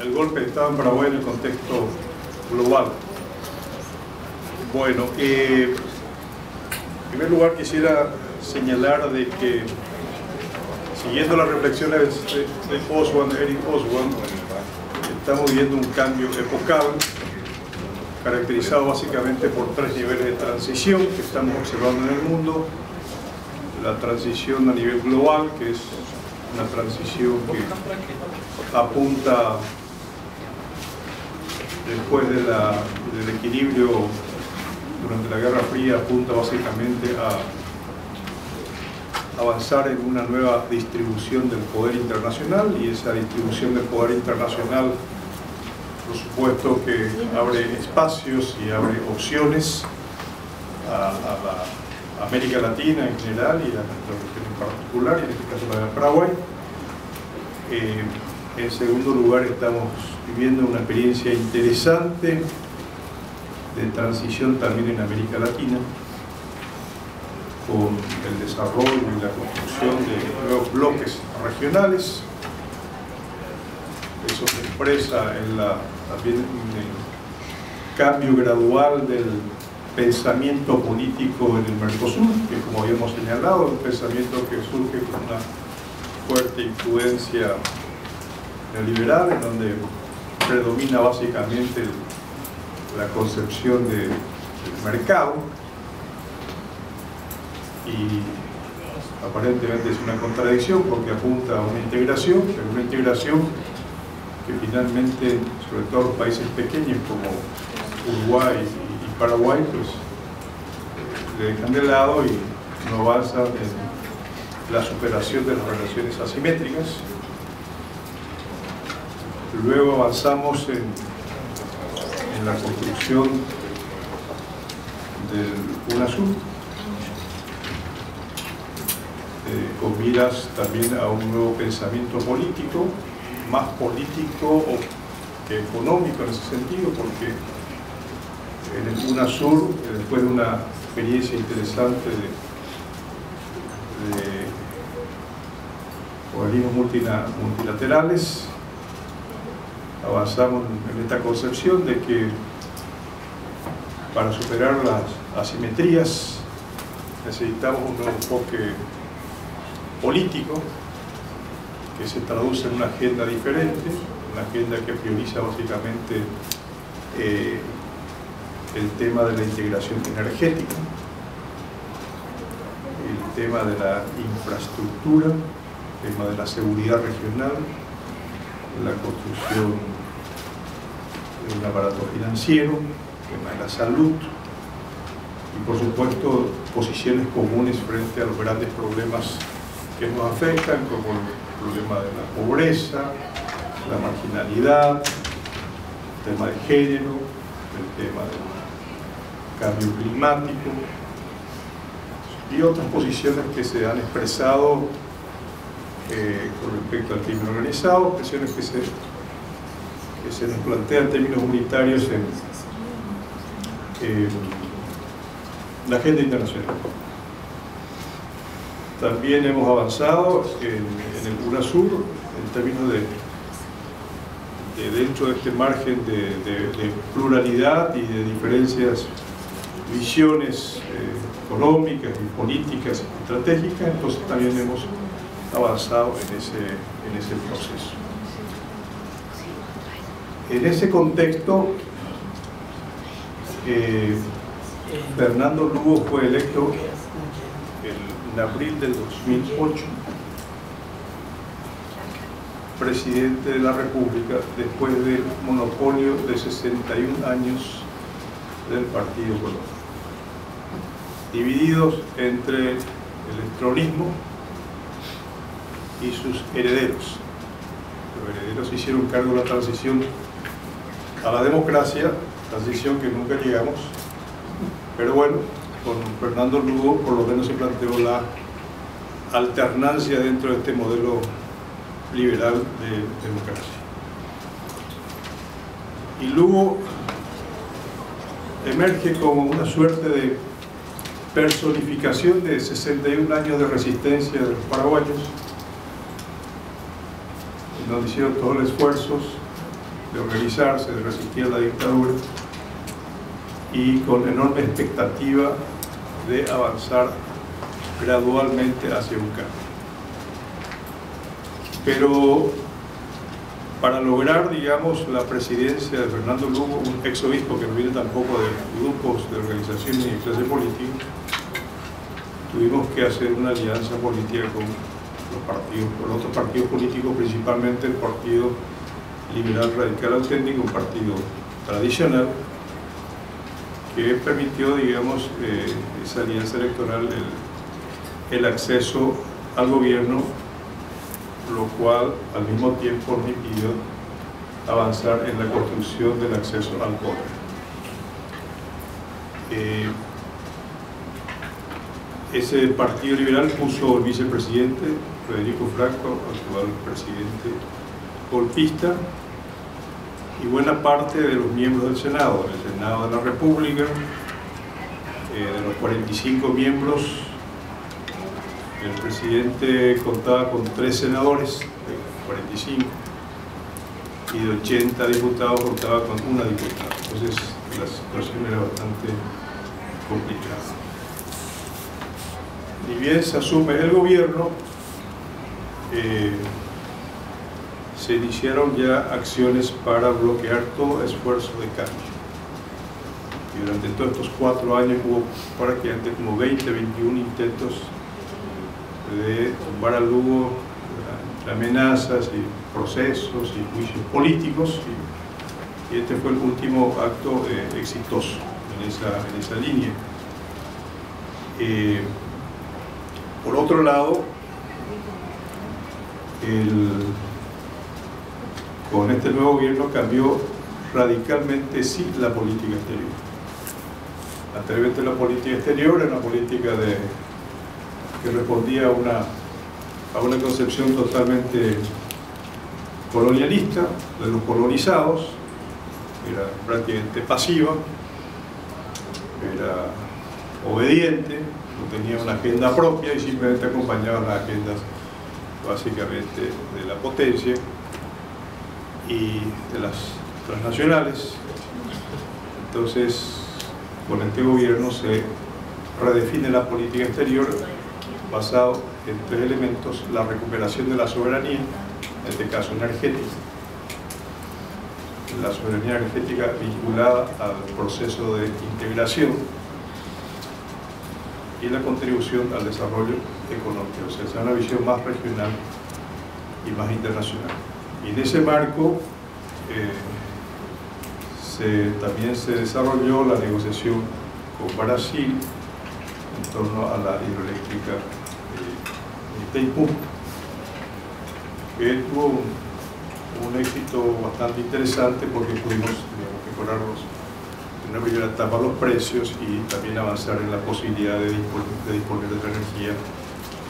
el golpe de Estado en Paraguay en el contexto global. Bueno, en primer lugar quisiera señalar de que, siguiendo las reflexiones de Eric Oswald, estamos viviendo un cambio epocal caracterizado básicamente por 3 niveles de transición que estamos observando en el mundo. La transición a nivel global, que es una transición que apunta, después del equilibrio durante la Guerra Fría, apunta básicamente a avanzar en una nueva distribución del poder internacional, y esa distribución del poder internacional, por supuesto, que abre espacios y abre opciones a la América Latina en general y a nuestra región en particular, y en este caso la de Paraguay. En segundo lugar, estamos viviendo una experiencia interesante de transición también en América Latina, con el desarrollo y la construcción de nuevos bloques regionales. Eso se expresa también en el cambio gradual del pensamiento político en el Mercosur, que, como habíamos señalado, es un pensamiento que surge con una fuerte influencia neoliberal, en donde predomina básicamente la concepción del mercado, y aparentemente es una contradicción porque apunta a una integración, pero una integración que finalmente, sobre todo los países pequeños como Uruguay y Paraguay, pues le dejan de lado y no avanzan en la superación de las relaciones asimétricas. Luego avanzamos en la construcción del UNASUR, con miras también a un nuevo pensamiento político, más político que económico en ese sentido, porque en el UNASUR, después de una experiencia interesante de organismos multilaterales, avanzamos en esta concepción de que para superar las asimetrías necesitamos un nuevo enfoque político que se traduce en una agenda diferente, una agenda que prioriza básicamente el tema de la integración energética, el tema de la infraestructura, el tema de la seguridad regional, la construcción de un aparato financiero, el tema de la salud y, por supuesto, posiciones comunes frente a los grandes problemas que nos afectan, como el problema de la pobreza, la marginalidad, el tema de género, el tema del cambio climático y otras posiciones que se han expresado con respecto al crimen organizado, expresiones que se nos plantean en términos unitarios en la agenda internacional. También hemos avanzado en el UNASUR en términos de dentro de este margen de pluralidad y de diferencias, visiones económicas y políticas y estratégicas. Entonces también hemos avanzado en ese proceso. En ese contexto, Fernando Lugo fue electo en abril del 2008 presidente de la República, después del monopolio de 61 años del Partido Colón, divididos entre el electronismo y sus herederos. Los herederos hicieron cargo de la transición a la democracia, transición que nunca llegamos, pero bueno, con Fernando Lugo por lo menos se planteó la alternancia dentro de este modelo liberal de democracia. Y Lugo emerge como una suerte de personificación de 61 años de resistencia de los paraguayos, donde hicieron todos los esfuerzos de organizarse, de resistir a la dictadura y con enorme expectativa de avanzar gradualmente hacia un cambio. Pero para lograr, digamos, la presidencia de Fernando Lugo, un ex obispo que no viene tampoco de grupos, de organizaciones ni de clase política, tuvimos que hacer una alianza política con los otros partidos políticos, principalmente el Partido Liberal Radical Auténtico, un partido tradicional, que permitió, digamos, esa alianza electoral, el acceso al gobierno, lo cual al mismo tiempo nos impidió avanzar en la construcción del acceso al poder. Ese Partido Liberal puso el vicepresidente Federico Franco, actual presidente golpista, y buena parte de los miembros del Senado de la República, de los 45 miembros. El presidente contaba con 3 senadores, 45, y de 80 diputados contaba con una diputada. Entonces la situación era bastante complicada. Ni bien se asume el gobierno, se iniciaron ya acciones para bloquear todo esfuerzo de cambio. Y durante todos estos 4 años hubo prácticamente como 20, 21 intentos de tumbar a Lugo, entre amenazas y procesos y juicios políticos, y este fue el último acto exitoso en esa línea. Por otro lado, con este nuevo gobierno cambió radicalmente sí la política exterior. Anteriormente la política exterior era una política que respondía a una concepción totalmente colonialista de los colonizados, era prácticamente pasiva, era obediente, no tenía una agenda propia y simplemente acompañaba las agendas básicamente de la potencia y de las transnacionales. Entonces, con este gobierno se redefine la política exterior basado en 3 elementos: la recuperación de la soberanía, en este caso energética, la soberanía energética vinculada al proceso de integración y la contribución al desarrollo económico, o sea, es una visión más regional y más internacional. Y en ese marco también se desarrolló la negociación con Brasil en torno a la hidroeléctrica Itaipu, que tuvo un éxito bastante interesante porque pudimos mejorar en una primera etapa los precios y también avanzar en la posibilidad de disponer de la energía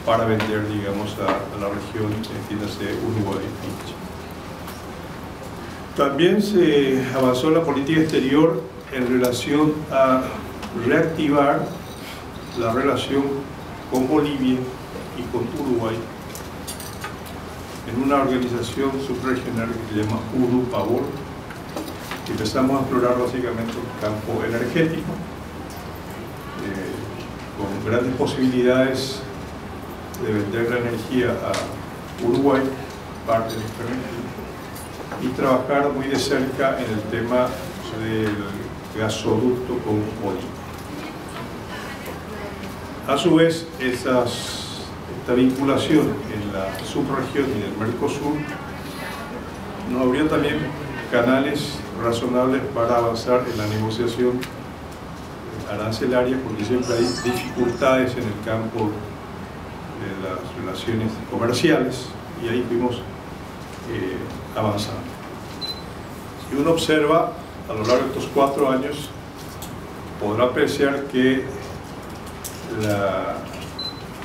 para vender, digamos, a la región, entiéndase Uruguay y Chile. También se avanzó en la política exterior en relación a reactivar la relación con Bolivia y con Uruguay en una organización subregional que se llama UDU-PAVOR. Empezamos a explorar básicamente el campo energético, con grandes posibilidades de vender la energía a Uruguay, parte de nuestra energía, y trabajar muy de cerca en el tema del gasoducto con Bolivia. A su vez, esta vinculación en la subregión y en el Mercosur nos abrió también canales razonables para avanzar en la negociación arancelaria, porque siempre hay dificultades en el campo de las relaciones comerciales, y ahí fuimos avanzando. Si uno observa a lo largo de estos 4 años, podrá apreciar que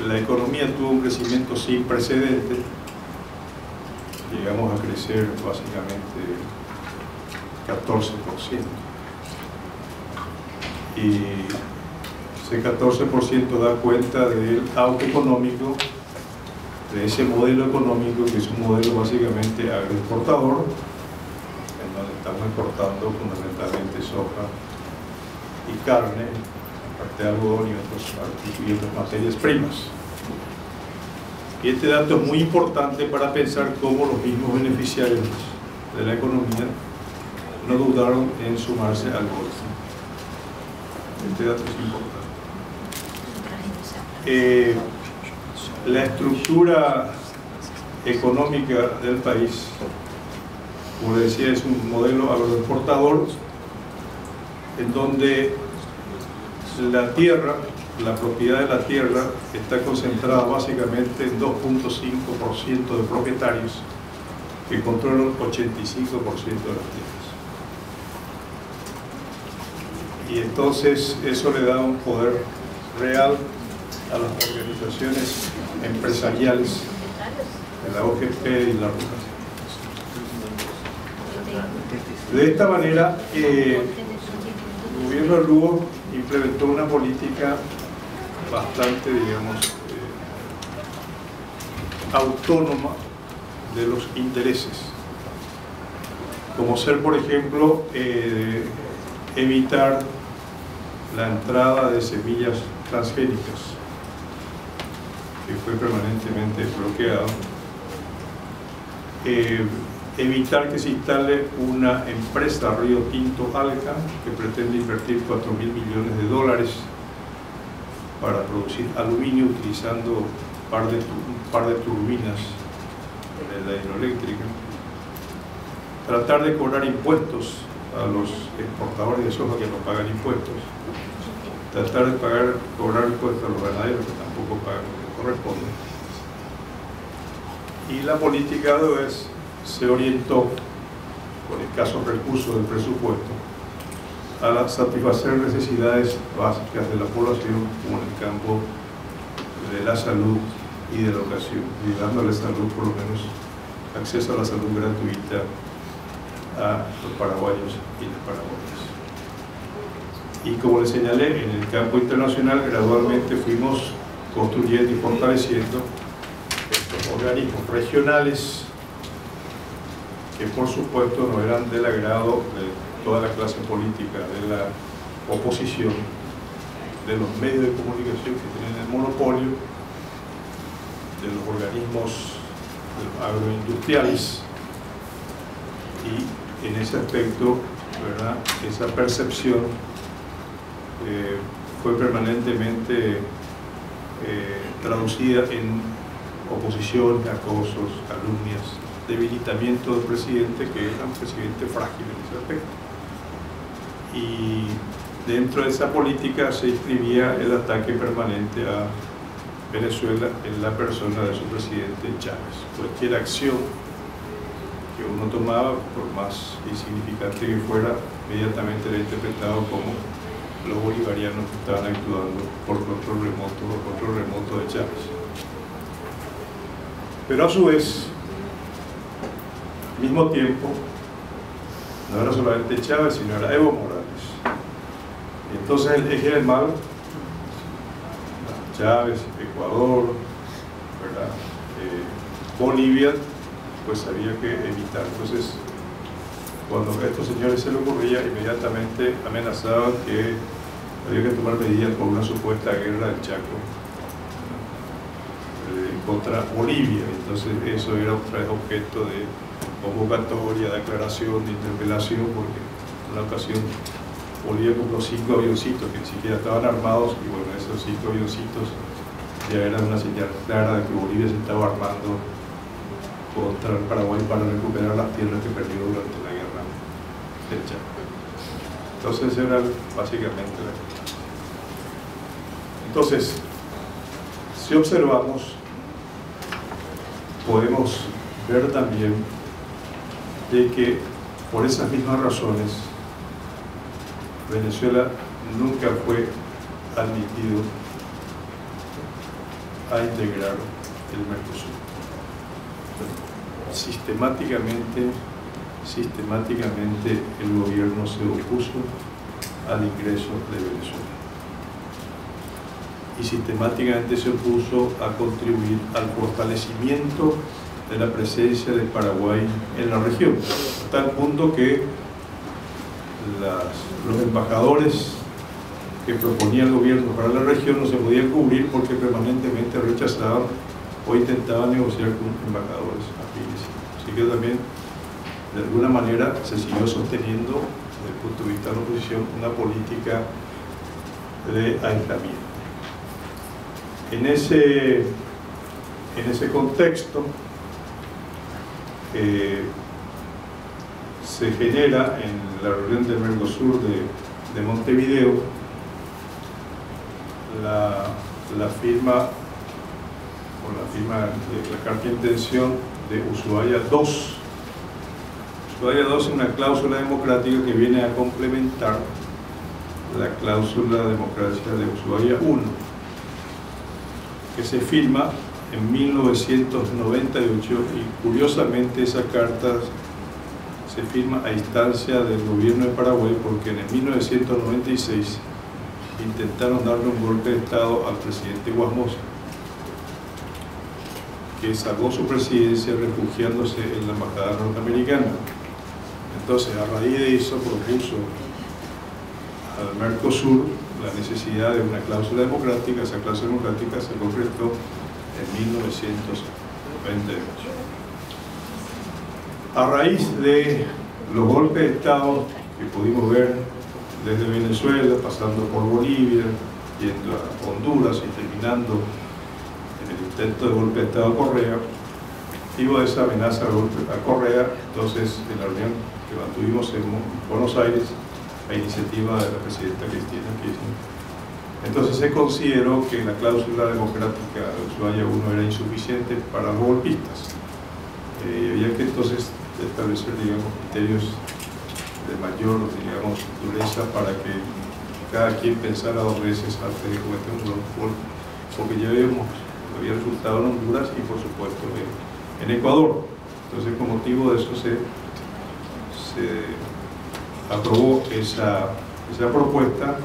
la economía tuvo un crecimiento sin precedentes. Llegamos a crecer básicamente 14%. Y ese 14% da cuenta del auge económico, de ese modelo económico que es un modelo básicamente agroexportador, en donde estamos exportando fundamentalmente soja y carne, aparte de algodón y otras materias primas. Y este dato es muy importante para pensar cómo los mismos beneficiarios de la economía no dudaron en sumarse al golpe. Este dato es importante. La estructura económica del país, como les decía, es un modelo agroexportador en donde la tierra, la propiedad de la tierra está concentrada básicamente en 2.5% de propietarios que controlan 85% de las tierras. Y entonces eso le da un poder real a las organizaciones empresariales de la OGP y la RUCA. De esta manera, el gobierno de Lugo implementó una política bastante, digamos, autónoma de los intereses, como ser, por ejemplo, evitar la entrada de semillas transgénicas, que fue permanentemente bloqueado, evitar que se instale una empresa Río Tinto Alca que pretende invertir $4.000 millones para producir aluminio utilizando un par de turbinas de la hidroeléctrica, tratar de cobrar impuestos a los exportadores de soja que no pagan impuestos, tratar de cobrar impuestos a los ganaderos que tampoco pagan lo que corresponde. Y la política de OES se orientó, con escasos recursos del presupuesto, a satisfacer necesidades básicas de la población, como en el campo de la salud y de la educación, y dándole salud, por lo menos acceso a la salud gratuita a los paraguayos y las paraguayas. Y como les señalé, en el campo internacional gradualmente fuimos construyendo y fortaleciendo estos organismos regionales que por supuesto no eran del agrado de toda la clase política, de la oposición, de los medios de comunicación que tienen el monopolio, de los organismos agroindustriales, y en ese aspecto, ¿verdad?, esa percepción fue permanentemente traducida en oposición, acosos, calumnias, debilitamiento del presidente, que era un presidente frágil en ese aspecto. Y dentro de esa política se inscribía el ataque permanente a Venezuela en la persona de su presidente Chávez. Cualquier acción que uno tomaba, por más insignificante que fuera, inmediatamente era interpretado como los bolivarianos que estaban actuando por control remoto de Chávez. Pero a su vez, al mismo tiempo, no era solamente Chávez, sino era Evo Morales. Y entonces el eje del mal, Chávez, Ecuador, ¿verdad?, Bolivia, pues había que evitar. Entonces, cuando a estos señores se les ocurría, inmediatamente amenazaban que había que tomar medidas por una supuesta guerra del Chaco contra Bolivia. Entonces eso era otra vez objeto de convocatoria, de aclaración, de interpelación, porque en una ocasión Bolivia compró 5 avioncitos que ni siquiera estaban armados, y bueno, esos 5 avioncitos ya eran una señal clara de que Bolivia se estaba armando contra el Paraguay para recuperar las tierras que perdió durante la guerra del Chaco. Entonces era básicamente la cosa. Entonces, si observamos, podemos ver también de que por esas mismas razones Venezuela nunca fue admitido a integrar el Mercosur. Sistemáticamente el gobierno se opuso al ingreso de Venezuela y sistemáticamente se opuso a contribuir al fortalecimiento de la presencia de Paraguay en la región, hasta el punto que los embajadores que proponía el gobierno para la región no se podían cubrir porque permanentemente rechazaban o intentaban negociar con embajadores afines. Así que también, de alguna manera, se siguió sosteniendo, desde el punto de vista de la oposición, una política de aislamiento. En ese contexto, se genera en la reunión del Mercosur de Montevideo la firma de la carta de intención de Ushuaia II. Ushuaia II es una cláusula democrática que viene a complementar la cláusula de democracia de Ushuaia I, que se firma en 1998, y curiosamente esa carta se firma a instancia del gobierno de Paraguay porque en el 1996 intentaron darle un golpe de Estado al presidente Guasmosa, que salvó su presidencia refugiándose en la embajada norteamericana. Entonces, a raíz de eso propuso al Mercosur la necesidad de una cláusula democrática. Esa cláusula democrática se concretó en 1998. A raíz de los golpes de Estado que pudimos ver desde Venezuela, pasando por Bolivia, yendo a Honduras y terminando en el intento de golpe de Estado a Correa, motivo de esa amenaza de golpe a Correa, entonces en la reunión que mantuvimos en Buenos Aires, a iniciativa de la presidenta Cristina Kirchner, entonces se consideró que la cláusula democrática de Ushuaia I era insuficiente para los golpistas. Había que entonces establecer, digamos, criterios de mayor, digamos, dureza para que cada quien pensara dos veces antes de cometer un golpe, porque ya había resultado en Honduras y por supuesto en Ecuador. Entonces, con motivo de eso se aprobó esa propuesta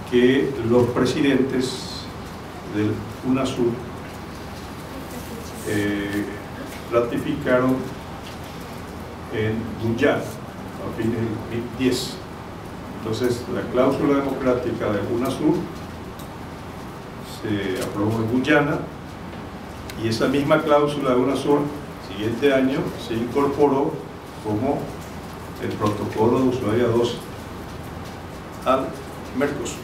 que los presidentes del UNASUR ratificaron en Guyana a fines del 2010. Entonces, la cláusula democrática del UNASUR se aprobó en Guyana, y esa misma cláusula de UNASUR, el siguiente año, se incorporó como el protocolo de Ushuaia II al Mercosur.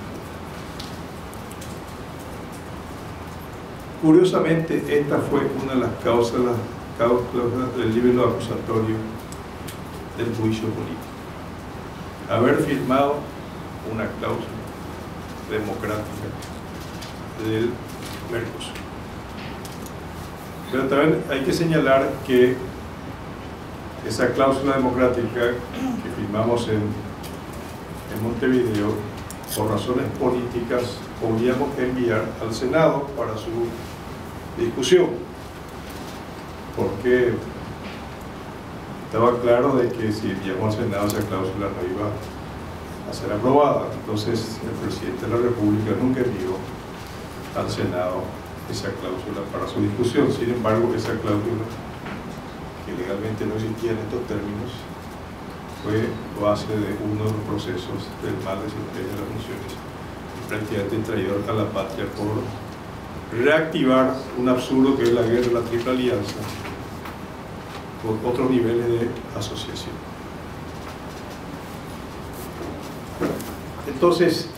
Curiosamente, esta fue una de las causas del libelo acusatorio del juicio político: haber firmado una cláusula democrática del Mercosur. Pero también hay que señalar que esa cláusula democrática que firmamos en Montevideo, por razones políticas, podíamos enviar al Senado para su discusión, porque estaba claro de que si enviamos al Senado esa cláusula no iba a ser aprobada. Entonces el presidente de la República nunca envió al Senado esa cláusula para su discusión. Sin embargo, esa cláusula, que legalmente no existía en estos términos, fue base de uno de los procesos del mal desempeño de las funciones, prácticamente traidor a la patria por reactivar un absurdo que es la guerra de la Triple Alianza con otros niveles de asociación. Entonces,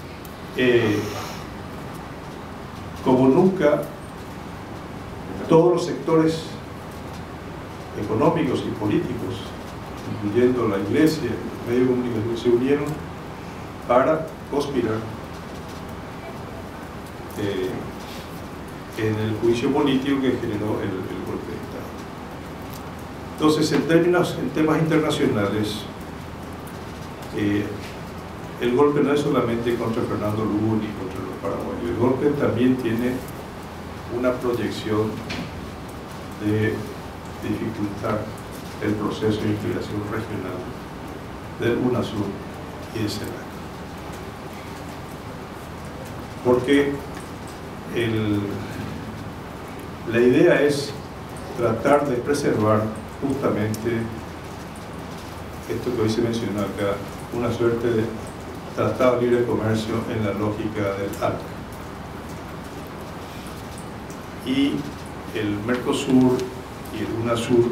como nunca, todos los sectores económicos y políticos, incluyendo la Iglesia, los medios de comunicación, se unieron para conspirar en el juicio político que generó el golpe de Estado. Entonces, en temas internacionales, el golpe no es solamente contra Fernando Lugo ni contra los paraguayos. El golpe también tiene una proyección de dificultar el proceso de integración regional del UNASUR y de CELAC. Porque la idea es tratar de preservar justamente esto que hoy se mencionó acá, una suerte de tratado de libre comercio en la lógica del ALCA. Y el Mercosur y el UNASUR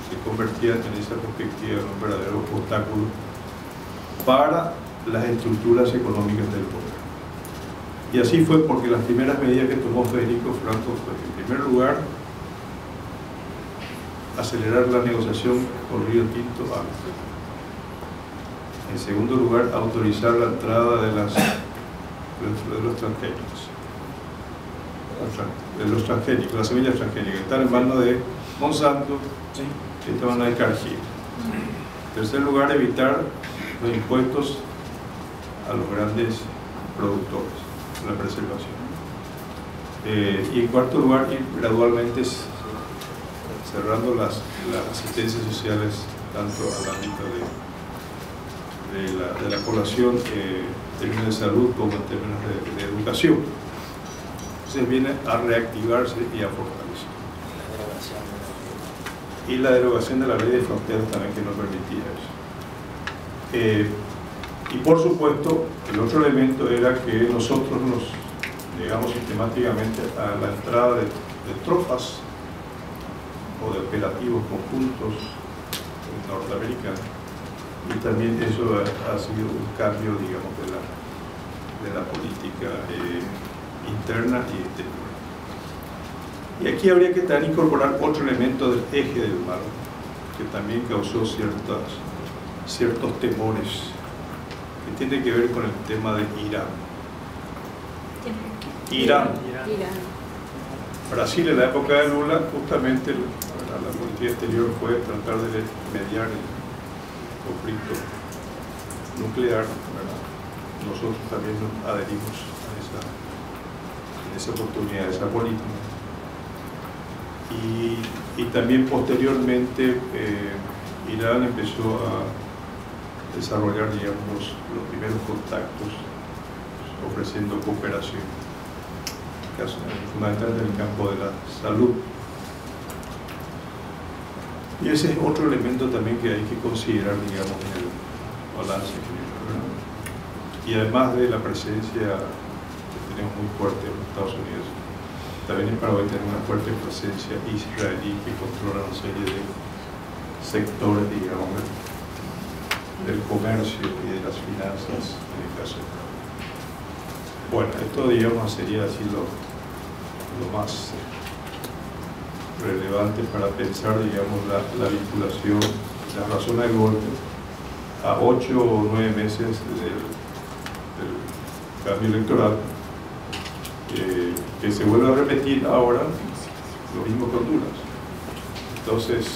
se convertían en esa perspectiva en un verdadero obstáculo para las estructuras económicas del poder. Y así fue porque las primeras medidas que tomó Federico Franco fue, en primer lugar, acelerar la negociación con Río Tinto ALCA. En segundo lugar, autorizar la entrada de los transgénicos. De los transgénicos, las semillas transgénicas, que están en manos de Monsanto, que están en manos de Cargill. En tercer lugar, evitar los impuestos a los grandes productores, la preservación. Y en cuarto lugar, ir gradualmente cerrando las asistencias sociales tanto al ámbito de la población en términos de salud como en términos de educación. Entonces viene a reactivarse y a fortalecer. Y la derogación de la ley de fronteras también, que no permitía eso. Y por supuesto, el otro elemento era que nosotros nos llegamos sistemáticamente a la entrada de tropas o de operativos conjuntos norteamericanos, y también eso ha sido un cambio, digamos, de la política interna y exterior. Y aquí habría que también incorporar otro elemento del eje del mar, que también causó ciertos temores, que tiene que ver con el tema de Irán. Brasil, en la época de Lula, justamente la política exterior fue tratar de mediar el conflicto nuclear, ¿verdad? Nosotros también nos adherimos en esa oportunidad, a esa política. Y también posteriormente Irán empezó a desarrollar, digamos, los primeros contactos ofreciendo cooperación, fundamentalmente en el campo de la salud. Y ese es otro elemento también que hay que considerar, digamos, en el balance general. Y además de la presencia que tenemos muy fuerte en los Estados Unidos, también en Paraguay tenemos una fuerte presencia israelí que controla una serie de sectores, digamos, del comercio y de las finanzas en el caso de Paraguay. Bueno, esto, digamos, sería así lo más relevante para pensar, digamos, la vinculación, la razón del golpe a 8 o 9 meses del cambio electoral, que se vuelve a repetir ahora lo mismo con Honduras. Entonces,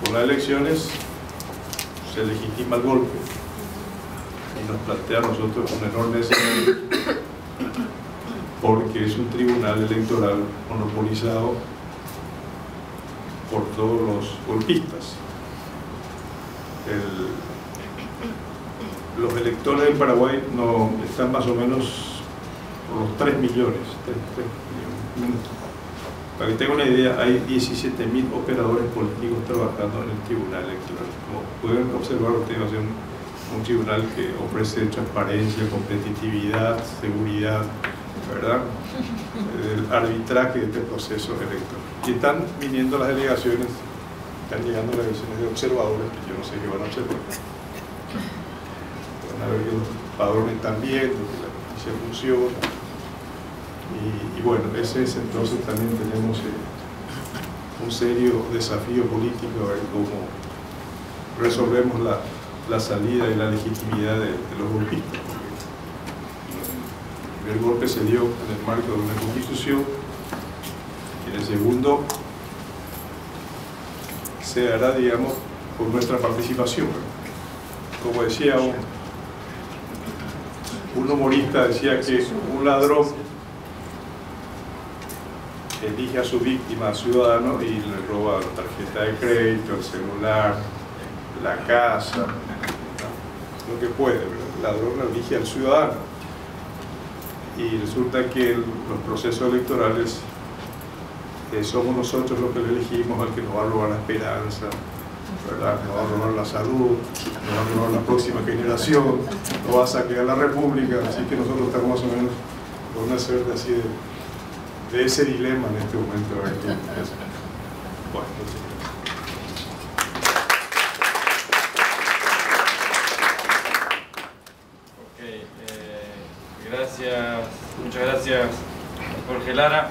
con las elecciones se legitima el golpe y nos plantea a nosotros un enorme escenario, porque es un tribunal electoral monopolizado por todos los golpistas. Los electores de Paraguay están más o menos por los 3 millones. Para que tengan una idea, hay 17.000 operadores políticos trabajando en el tribunal electoral. Como pueden observar ustedes, va a ser un tribunal que ofrece transparencia, competitividad, seguridad, ¿verdad? El arbitraje de este proceso electoral. Y están viniendo las delegaciones, están llegando las delegaciones de observadores, que yo no sé qué van a observar. Van a ver que los padrones están bien, que la justicia funciona. Y bueno, ese es entonces también tenemos un serio desafío político, a ver cómo resolvemos la salida y la legitimidad de los golpistas. El primer golpe se dio en el marco de una constitución, y en el segundo se hará, digamos, por nuestra participación. Como decía un humorista, decía que un ladrón elige a su víctima, ciudadano, y le roba la tarjeta de crédito, el celular, la casa, ¿no? Lo que puede, ¿verdad? El ladrón elige al ciudadano. Y resulta que los procesos electorales somos nosotros los que le elegimos al que nos va a robar la esperanza, ¿verdad? Nos va a robar la salud, nos va a robar la próxima generación, nos va a saquear la república. Así que nosotros estamos más o menos con una suerte así de ese dilema en este momento. Bueno, gracias, muchas gracias, Jorge Lara.